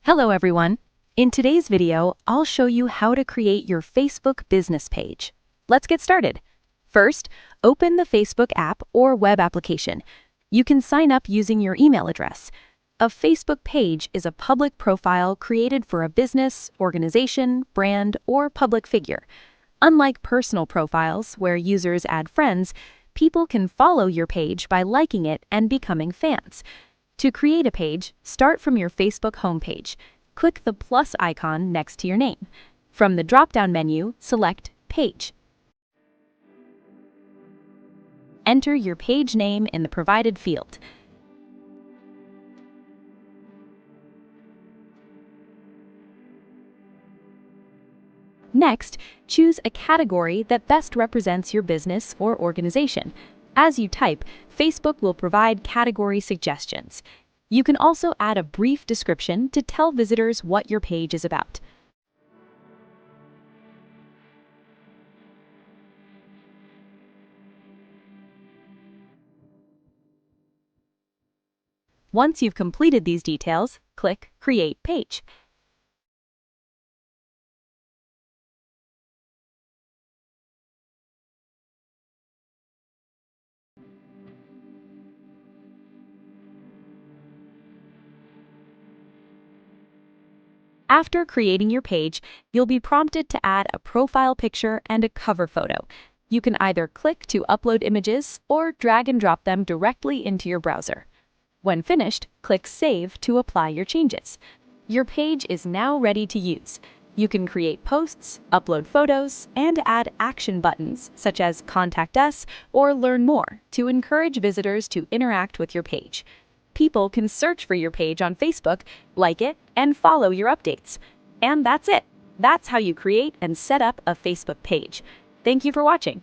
Hello everyone! In today's video, I'll show you how to create your Facebook business page. Let's get started. First, open the Facebook app or web application. You can sign up using your email address. A Facebook page is a public profile created for a business, organization, brand, or public figure. Unlike personal profiles where users add friends, people can follow your page by liking it and becoming fans. To create a page, start from your Facebook homepage. Click the plus icon next to your name. From the drop-down menu, select Page. Enter your page name in the provided field. Next, choose a category that best represents your business or organization. As you type, Facebook will provide category suggestions. You can also add a brief description to tell visitors what your page is about. Once you've completed these details, click Create Page. After creating your page, you'll be prompted to add a profile picture and a cover photo. You can either click to upload images or drag and drop them directly into your browser. When finished, click Save to apply your changes. Your page is now ready to use. You can create posts, upload photos, and add action buttons such as Contact Us or Learn More to encourage visitors to interact with your page. People can search for your page on Facebook, like it, and follow your updates. And that's it. That's how you create and set up a Facebook page. Thank you for watching.